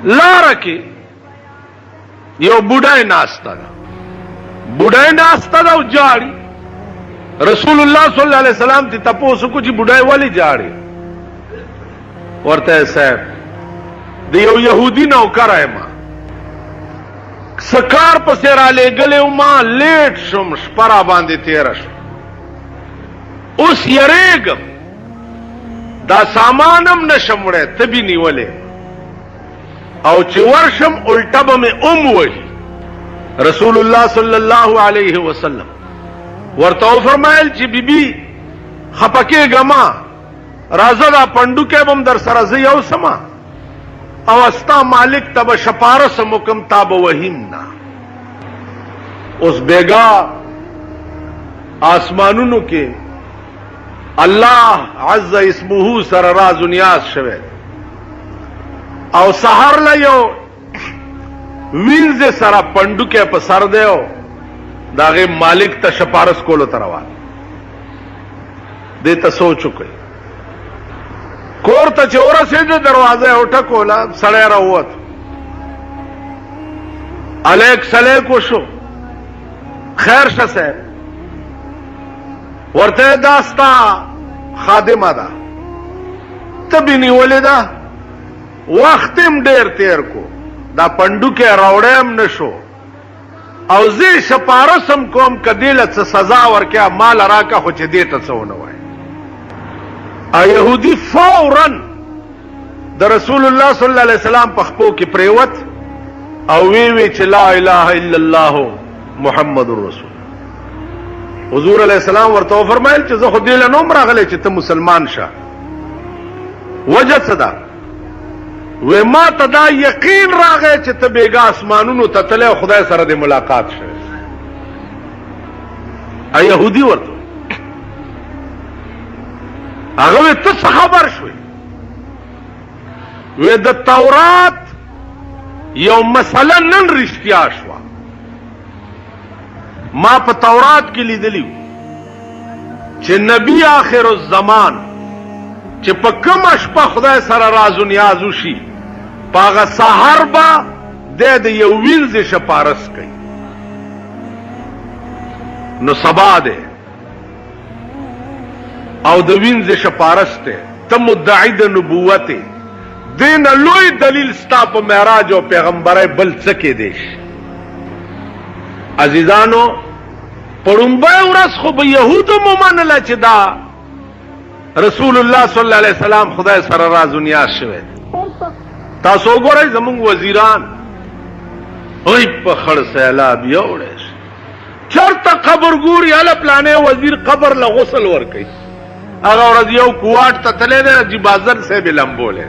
لاره کې یو بوډای ناسته ده، بوډای ناسته ده او جاړي. رسول الله صلی الله علیه وسلم ته تاسو کو چې بوډای ولی جاړي؟ ورته صاحب د یو يهودي نوکر ما سکار پسې را لېږلی ما لیټ شم، شپه را باندې تېره شو، اوس یریږم دا سامانم نشم وړی، تبي نیولې او چې ورشم الټه به مې وهي. رسول الله صلی الله علیه وسلم ورته وفرمایل چې بیبي خفه کېږه ما، راځه دا پنډوکی به م در سره زه یوسمه او ستا مالک ته به شپارسم وکم، تا به وهیم نه. اوس بیګا آسمانونو کې الله عز اسمه سره راز و نیاز شوه او سحر له یو وینځ سره پنډوکی په سر دیو داغه مالک ته شپارس کولو ته روان دې ته سوچ وکړي. کور ته چې ورسېده دروازه وټکوله، سړی راووت، الیک سلیک وشو، خیر شه صاحب، ورته دا ستا خادمه ده، تبې نیولې ده، وخت هم ډېر تېر کو، دا پنډوکی راوړی هم نشو او زه شپارسم کوم که دې له څه سزا ورکړه مال راکه، خو چې دې ته څه ونه وایي. یهودي فوراً د رسول الله صلی الله علیه وسلم په خپو کې پریوت او وی چې لا اله الا الله محمد رسول. حضور علیہ السلام ورته فرمایل چې زه خو دې له نوم راغلی چې ته مسلمان شه، وجه څه ده؟ وی ما ته دا یقین راغی چې ته بیګا اسمانونو ته تللی او خدای سره دې ملاقات شوی. یهودي ورته هغه ته څه خبر شوی؟ وی د تورات یو مسله نن رښتیا شوه، ما په تورات کې لیدلی چې نبی آخر الزمان چې په کومه شپه خدای سره راز و نیاز وشي په هغه سحر به د یو وینځ شپارس کوي. نو سبا دی او د وینځ شپارس ته ته مدعی د نبوت دین لوی دلیل ستا په معراج او پیغمبرای بل څه کې دی. عزیزانو پړومبه ورځ خو به یهودو ومنله چې دا رسول الله صلی الله علیه وسلم خدای سره راز و نیاز شوی. تاسو وګورئ زمونږ وزیران وای په خړ سیلاب یوړی چرته قبر ګوري، هله پلانې وزیر قبر له غسل ورکوي. هغه ورځ یو کوواټ ته تللی دی، حاجي بازر صاحب یې لمبولی،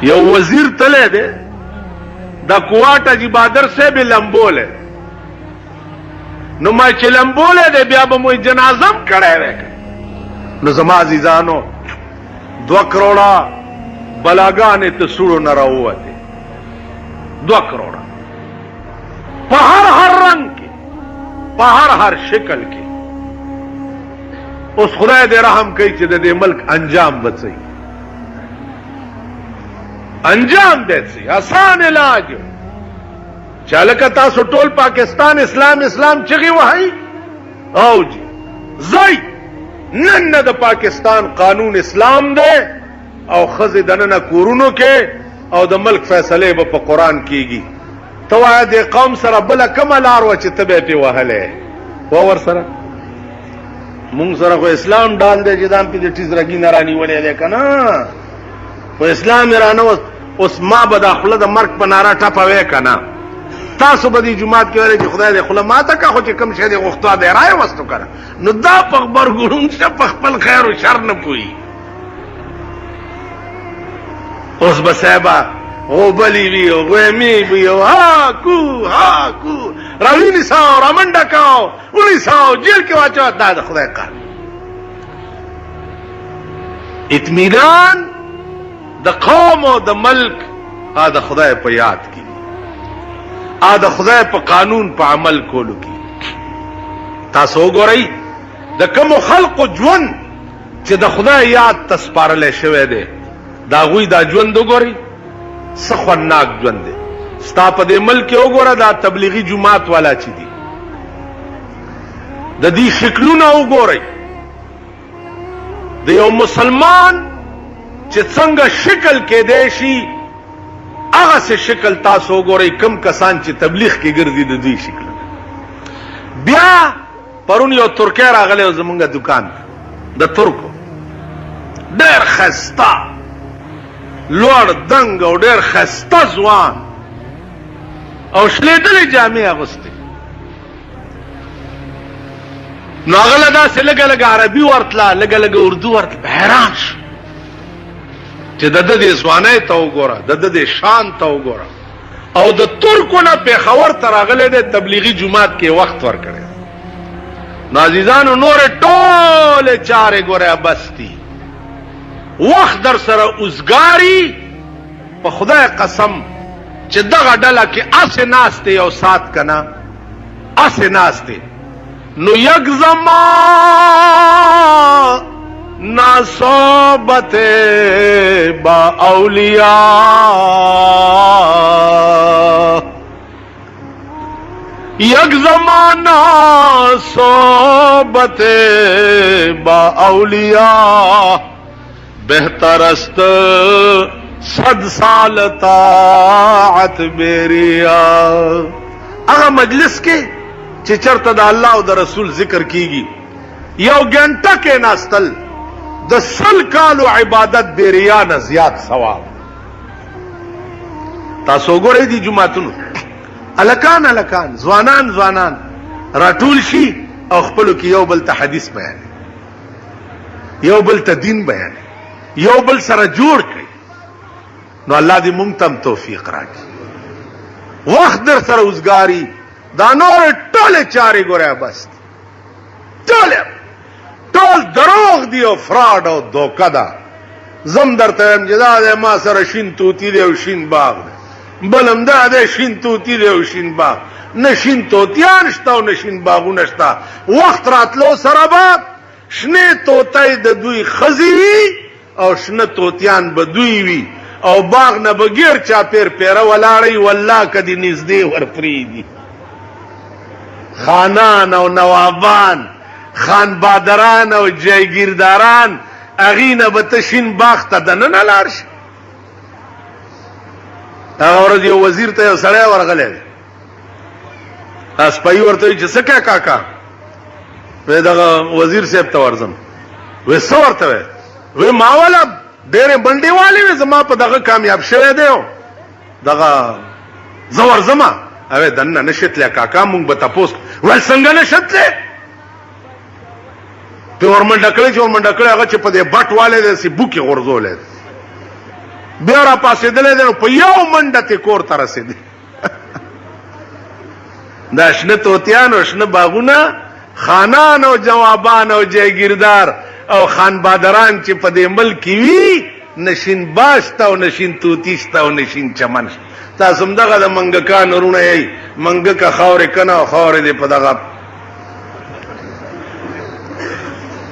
یو وزیر تللی دی، دا کوواټ حاجي بادر صاحب یې لمبولی. نو ما چې لمبولی دی بیا به مو جنازه هم کړی دی. نو زما عزیزانو 2 کروڑه بلاګانې ته سوړو نه راووتې، 2 کروڑه په هر رنګ کې، په هر شکل کې. اوس خدای دې رحم کوي چې د دې ملک انجام بچي، انجام دې سي آسان علاج. چالک تاسو ټول پاکستان اسلام اسلام چغي وهي او جی زئی نن د پاکستان قانون اسلام دی او خزه دنه کورونو کې او د ملک فیصله به په قران کېږي. توای د قوم سره بل کومه لار و چې تبه په وهله و ور سره مونږ سره خو اسلام ډال دی چې دام په دې ټیز رګی نه رانی ولې ده کنه، خو اسلام رانه اوس ما به داخله د مرګ په ناره ټپوي کنه. تاسو به دې جمعات کې وایي چې خدای دې خله ماته کا خو چې کم شه دې غوښتوا دې راي وستو کړه. نو دا په خبر ګورون چې په خپل خیر او شر نه پوي. اوس به صاحب او بلی وی او غمی وی او ها کو راوی نساو رامنډا کاو ونی ساو جیل کې واچو. دا د خدای کار. اطمینان د قوم او د ملک ا د خدای په یاد کې، ا د خدای په قانون په عمل کولو کې. تاسو وګورئ د کوم خلقو ژوند چې د خدای یاد تسپارل شوی دی، دا غوی دا ژوند وګورئ سخنناک ژوند دی. ستا په دې ملک کې وګوره دا تبلیغي جماعت والا چې دي د دې شکلونه وګورئ. د یو مسلمان چې څنګه شکل کېدی شي هغسې شکل تاسو وګورئ کم کسان چې تبلیغ کې ګرځي د دوی شکل. بیا پرون یو ترکی راغلی و زمونږ دکان د ترکو ډېر ښایسته لوړ دنګ او ډېر ښایسته ځوان او شلېدلې جامې اغوستې. نو هغه له داسې لږه لږه عربي ورتله لږه لږه اردو ورتله. حیران شو چې د ده دې ځوانۍ ته وګوره د ده دې شان ته وګوره او د ترکو نه پېښور ته راغلی دی تبلیغي جومات کې وخت ورکړی. نو عزیزانو نورې ټولې چارې ګوره بس دي وخت در سره اوزګاري په خدای قسم چې دغه ډله کې اسې ناست دی یو سات که نه اسې ناست دی نو یک زمان ناصحبت با اولیاء یک زمانہ صحبت با اولیاء بہتر است 100 سال طاعت بیریا. هغه مجلس کې چې چرته د الله او د رسول ذکر کیږي یو ګنټه کې ناستل د 100 کالو عبادت بیریا نه زیات ثواب. تاسو وګورئ دي جمعتونو الکان الکان ځوانان ځوانان راټول شي او خپلو کې یو بل ته حدیث بیان یو بل ته دین بیان یو بل سره جوړ کړي. نو الله دې مونږ ته توفیق راکړي. وخت در سره اوزګاري دا نور ټولې چارې ګوره بس ټول دروغ دی او فراډ او دوکه ده. زم درته وایم چې دا دی ما سره شین توتي دی او شین باغ دی بلم دا دی شین توتي دی او شین باغ نه شین توتیان شته او نه شین باغونه شته. وخت راتلو سره به شنې توتی د دوی ښځې وي او شنه توتیان به دوی وي او باغ نه به ګیر چاپېر پیره ولاړئ والله که دې نږدې ورپرېږدي. خانان او نوابان خان بادران او جایگیرداران اغی نه به ته شین باغ ته دننه لاړ شي. هغه ورځ یو وزیر ته یو سړی ورغلی دی اسپایي ورته وایي چې څه کوې کاکا وی دغه وزیر صاحب ته ورځم وی څه ورته وی وی ما والا ډېرې بنډې والې وې زما په دغه کامیاب شوی دی دغه زه ورځمه اوی دننه نه شتلی کاکا مونږ به تپوس ویل څنګه نه شتلی په ورمنډه کړی چې ورمنډه کړی هغه چې په دې بټ والی دی داسې بوکې غورځولی دی بیا را پاسېدلی دی نو په یو منډه تې کور ته رسېدی. دا شنه توتیان او شنه باغونه خانان او جوابان او جایگیردار او خان بادران چې په دې ملک کې وي نشین باغ شته او نشین توتی شته او نشین چمن شته. تاسو هم دغه د منګکانو وروڼه یئ منګکه خاورې کنه او خاورې دې په دغه.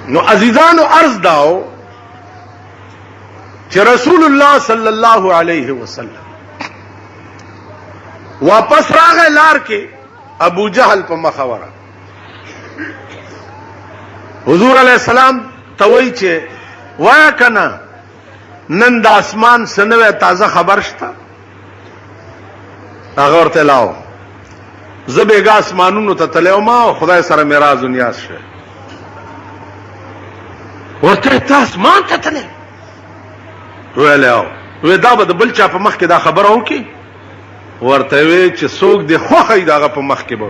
نو عزیزانو عرض داو چې رسول الله صلی الله علیه وسلم واپس راغی لار کې ابو جهل په مخه ورغی. حضور علیہ السلام ته وایي چې وایه کنه نن د اسمان څه نوی تازه خبر شته. هغه ورته لاو زه بېګا اسمانونو ته تللی وم او خدای سره معراج و نیاز شوی. ورته ته اسمان ته تللی ویلی او وی دا به د بل چا په مخ کې دا خبره وکړي ورته وی چې څوک دې خوښه وي د هغه په مخ کې به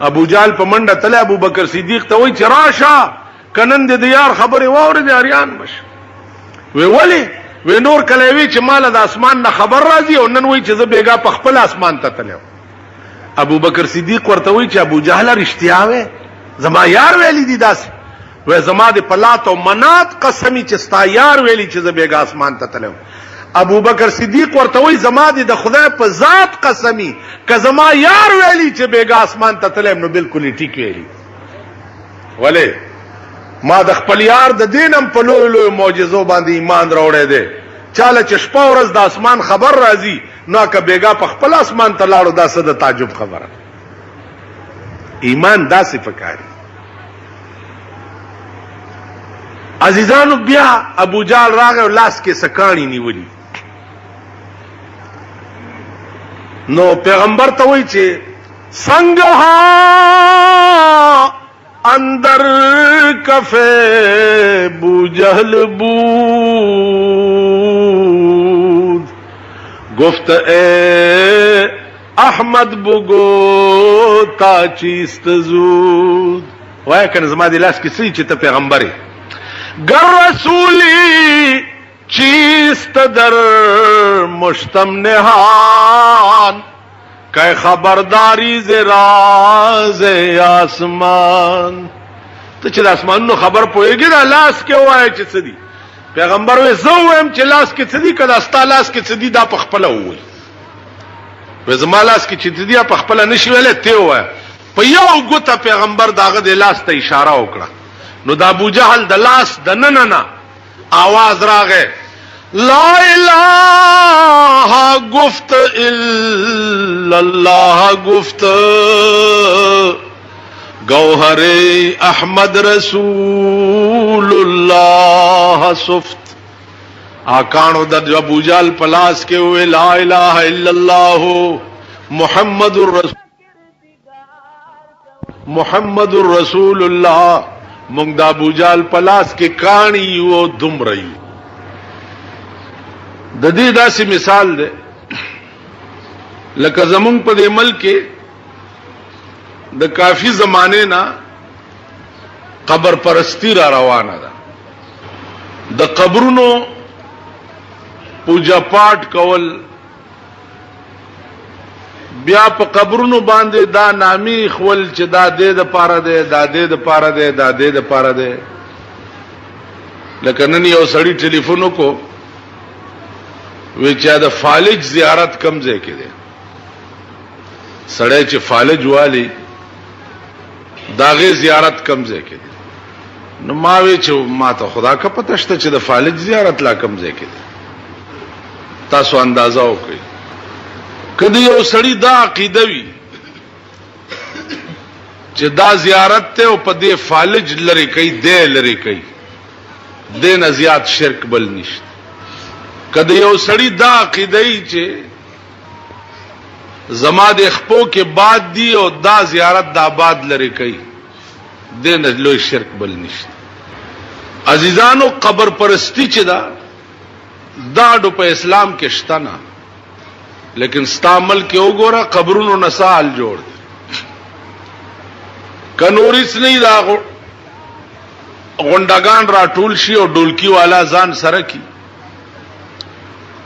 ابو جهل په منډه تللی ابو بکر صدیق ته وایي چې راشه که نن دې د یار خبرې واورېدې اریان بشه. وی ولې وی نور کله وی چې ماله د اسمان نه خبر راځي او نن وایي چې زه بېګا په خپل اسمان ته تللی. ابو بکر صدیق ورته وایي چې ابو جهله رښتیا وی زما یار ویلی دي داسې وی زما د پلات او منات قسمی چې ستا یار ویلی چې زه بېګا اسمان ته تللی. ابو بکر صدیق ورته وایي زما د خدای په ذات قسمی که زما یار ویلی چې بېګا اسمان ته تللی نو بالکل یې ټیک ویلی. ولې ما د خپل یار د دینم په لویو لویو معجزو باندې ایمان راوړی دی چاله چې شپه ورځ د اسمان خبر راځي نو که بیګا په خپل اسمان ته لاړو دا څه د تعجب خبره. ایمان داسې پکاري. عزیزانو بیا ابو جال راغی او لاس کې سکاڼي نیولي. نو پیغمبر ته وایي چې څنګه اندر کفے بو جہل بود گفت اے احمد بگو تا چیست زود. وای کنه زما دی لاس کې سړي چې ته پیغمبري گر رسولی چیست در مشتم نهان کہ خبرداری ز راز آسمان. ته چې د اسمانونو خبر پوهېږي دا لاس کې وایي چې څه دي. پیغمبر وایي زه ووایم چې لاس کې څه دي که دا ستا لاس کې څه دي دا په خپله ووایي. وایي زما لاس کې چې څه دي په خپله نشي ویلی ته ووایه. په یو ګوته پیغمبر د هغه د لاس ته اشاره وکړه. نو د ابوجهل د لاس د ننه نه آواز راغی لا الہ گفت الا اللہ گفت گوہر احمد رسول اللہ سفت. آکانو د ابوجہل پلاس کے ہوئے لا الہ الا اللہ محمد الرسول اللہ. مونږ د ابوجہل پلاس کې کانی و دم رہی. د دې داسې مثال ده لکه زمونږ په دې ملک کې د کافی زمانه نه قبر پرستی را روانه ده. د قبرونو پوجا پاٹ کول بیا په قبرونو باندې دا نامی خول چې دا دې د پاره ده دا دې د پاره ده دا دې د پاره ده. لکه نن یو سړی ټلیفون وکړو وی چا د فالج زیارت کم ځای کې ده. سړی چې فالج والی داغه زیارت کم ځای کې ده. نو ما وی چې ما ته خدا کا پته شته چې د فالج زیارت لا کم ځای کې ده. تاسو اندازه وکړئ. کله یو سړی دا عقیده وی چې دا زیارت ته او په دې فالج لري کوي دې لري کوي دې نه زیات شرک بل نشته. کله یو سړی دا عقیده چې زما د خپو کې باد دی او دا زیارت د آباد لري کوي دې نه لوی شرک بل نشته. عزیزانو قبر پرستی چې دا ډو په اسلام کې شته نه. لیکن ستامل کې وګوره قبرونو نسال جوړ دي. کنوریس نه دا غونډګان را ټول شي او ډولکی والا ځان سره کی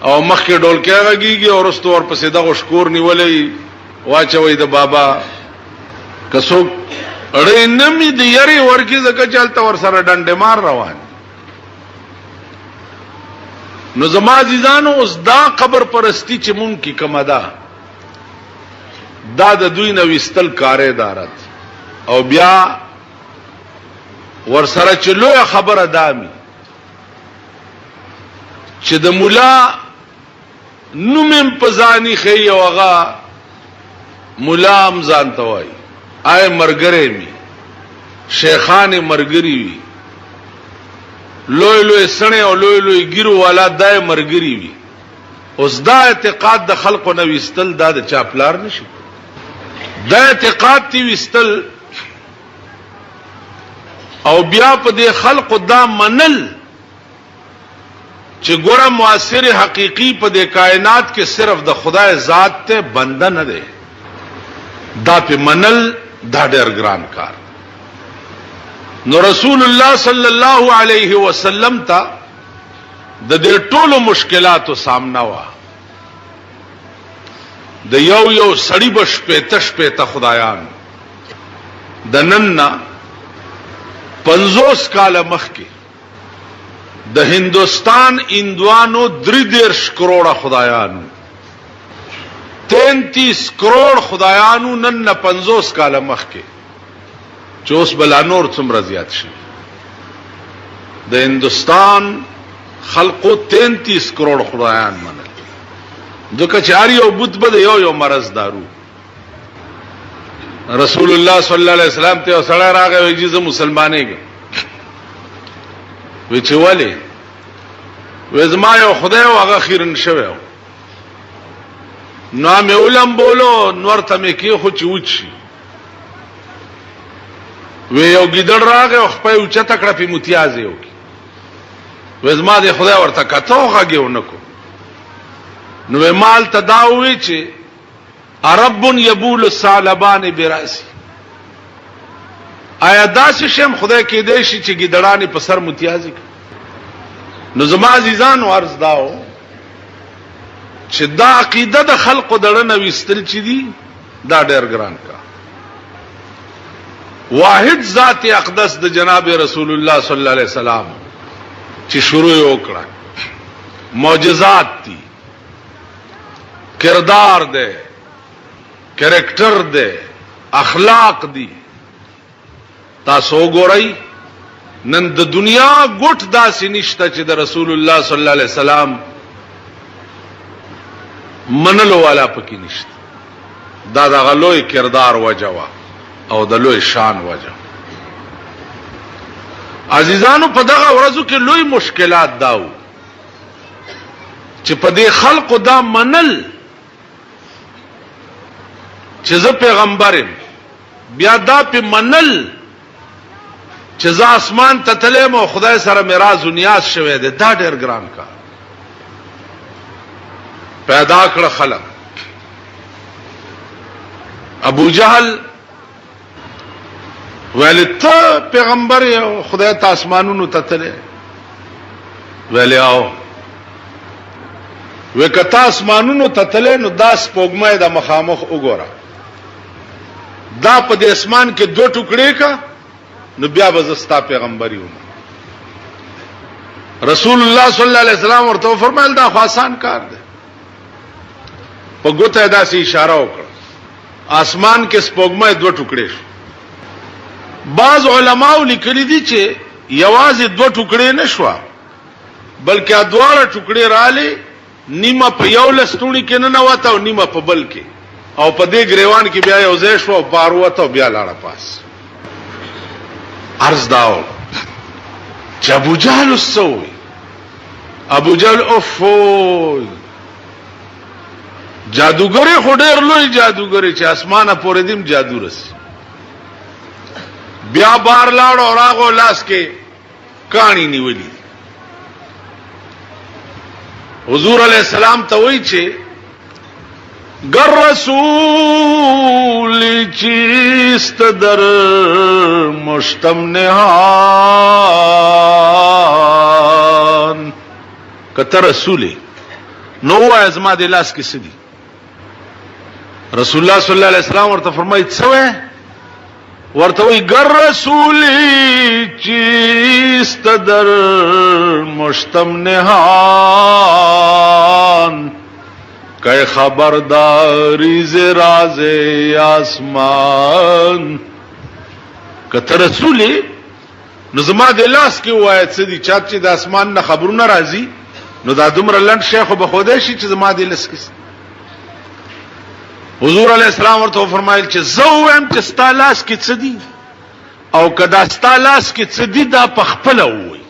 او مخ کې ډولکی راګيږي او رستو ور پسې دغه شکور نیولې واچوي د بابا کڅو اړې نمی د یاري ورکی زکه چلته ور سره ډنډه مار روان. نو زما عزیزانو اوس دا قبر پرستی چې مونږ کی کومه ده دا د دوی نو وستل کارې دارت او بیا ور سره چې لوی خبره دامي چې د مولا نومم پزانی خي او هغه مولا ام ځان توای آی مرګره می شیخان مرګری وی لوی لوی سنه او لوی لوی ګیرو والا دای مرګری وی. اوس دا اعتقاد د خلقو نو وستل دا د چاپلار نشي. دا اعتقاد تی وستل او بیا په دې خلقو دا منل چې ګوره موثر حقيقي په دې کائنات کې صرف د خدای ذات ته بنده نه دی. دا په منل دا ډېر ګران کار. نو رسول الله صلی الله علیه وسلم ته د دې ټولو مشکلاتو سامنا وا. د یو سړی بش پېته خدایان د نن 50 کال مخکې د هندوستان اندوانو 33 کروڑ خدایان 33 کروڑ خدایانو نن 50 کال مخکې چوس بلا نور څومره زیات شي. د هندوستان خلقو 33 کروڑ خدایان منل ځکه چې هر یو بت به یو مرض دارو. رسول الله صلی الله علیه وسلم ته سړی راغی وی چې زه مسلمانېږم. وی چې ولې؟ وی زما یو خدای او هغه خیرن شوی نو مې علم بولو نور ته مې کې خو چې وچی. وی یو ګیدړ راغی او خپل اوچته کړه په متیازه یو کې. وی زما د خدای ورته کتو غږیو نکو. نو مال تداوی چې عرب یبول الثعلبان براسی. آیا داسې شم خدای کې دی چې ګیدړانې په سر متیازي. نو زما عزیزانو عرض داو چې دا عقیده د خلقو دړنه وستل چې دي دا ډېر ګران کا. واحد ذات اقدس د جناب رسول الله صلی الله علیه وسلم چې شروع وکړه معجزات دي کردار ده کریکٹر دے اخلاق دی. تاسو ګورئ نن د دنیا ګټ داسې نشته چې د رسول الله صلی الله علیه وسلم منلو والا پکې نشته. دا د غلوی کردار وجوا او د لوی شان وجه. عزیزانو په دغه ورځو کې لوی مشکلات داو چې په دې خلقو دا منل چې زه پیغمبرم بیا دا په منل چې زه اسمان ته تلم او خدای سره میراث و نیاز شوی دی دا ډېر ګران کار پیدا کړ خلق. ابو جهل ویل ته پیغمبر یو خدای ته اسمانونو ته تلې ویل او وکتا اسمانونو ته تلې نو دا سپوږمۍ د مخامخ وګوره دا په دې اسمان کې دو ټوکړې کا نو بیا به زستا پیغمبر یو. رسول الله صلی الله علیه وسلم ورته فرمایل دا خو آسان کار دی. په ګوته داسې اشاره وکړه اسمان کې سپوږمۍ دو ټوکړې شو. بعض علماو لیکلي دي چې یوازې دو ټوکړې نشو بلکې دواړه ټوکړې رااله نیمه په یو لستونی کې نه نوته او نیمه په بل کې او په دې گریوان کې بیا یو ځای شو پاروته او بیا لاړه پاس. عرض داو چې ابو جهل وسوي ابو جهل اوفوي جادوګر خو ډېر لوی جادوګر چې اسمانه پورې دیم جادو رسي. بیا بار لاړ او راغو لاس کې کانی نیولې. حضور علیہ السلام ته وایي چې گر رسول چیست در مشتم نهان کته رسول نو ازما د لاس کې سدي. رسول الله صلی الله علیه وسلم ورته فرمایي څه ورته وایي گر رسول چیست در مشتم نهان کہ خبرداری ز راز آسمان. کته رسول نو زما د لاس کې وایي څه دي چې د اسمان نه خبرونه راځي نو دا دومره لند شیخ به خوده شي چې زما د لاس کې. حضور علیہ السلام ورته فرمایل چې زه وایم چې ستا لاس کې څه دي او کدا ستا لاس کې څه دي دا په خپل وایي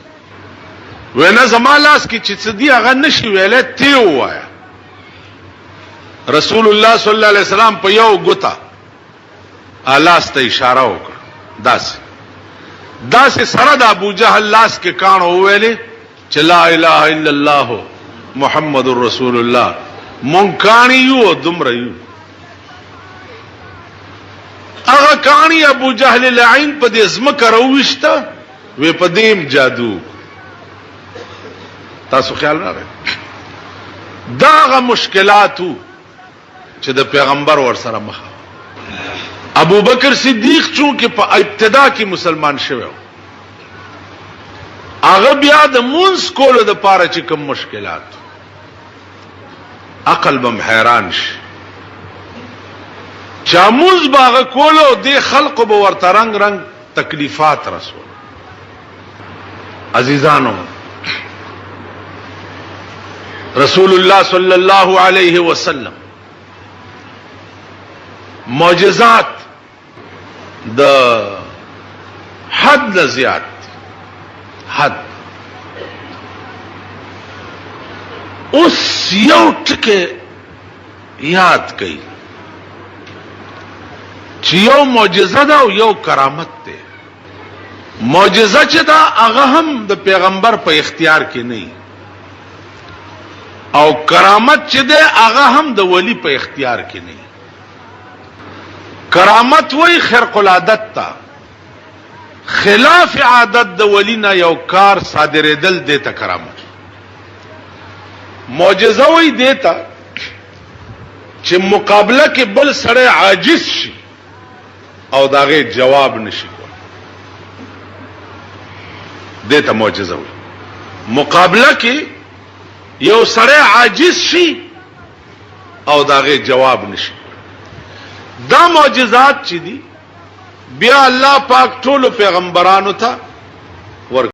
ونه زما لاس کې چې څه دي هغه نشي ویلې تی وایي. رسول الله صلی الله علیه وسلم په یو ګوتا الاس ته اشاره وکړه داسې سره د ابو جهل لاس کې کانو ویلې چې لا اله الا الله محمد رسول الله مونږ کانی یو دومره یو. هغه کانی ابو جهل لعین په دې ځمکه راوښته وې په دې جادو. تاسو خیال راغی داغه مشکلاتو چې د پیغمبر ور سره مخ. ابو بکر صدیق چون کې په ابتدا کې مسلمان شوی هغه بیا د مونږ کولو د پاره چې کوم مشکلات عقل بم حیران شي چاموز باغ کولو د خلق به ورته رنگ رنگ تکلیفات رسول. عزیزانو رسول الله صلی الله علیه وسلم معجزات د حد زیات حد اوس یو ټکه یاد کړئ چې یو معجزه ده او یو کرامت ده. معجزه چې دا هغه هم د پیغمبر په اختیار کې نه او کرامت چې ده هغه هم د ولی په اختیار کې نه. کرامت وای خرق العادت تا خلاف عادت د ولینا یو کار صادریدل دیتا کرامت. معجزه وای دیتا چې مقابله کې بل سره عاجز شي او داغه جواب نشي کول دیتا معجزه وای. مقابله کې یو سره عاجز شي او داغه جواب نشي. دا معجزات چې دي بیا الله پاک ټول پیغمبرانو ته ور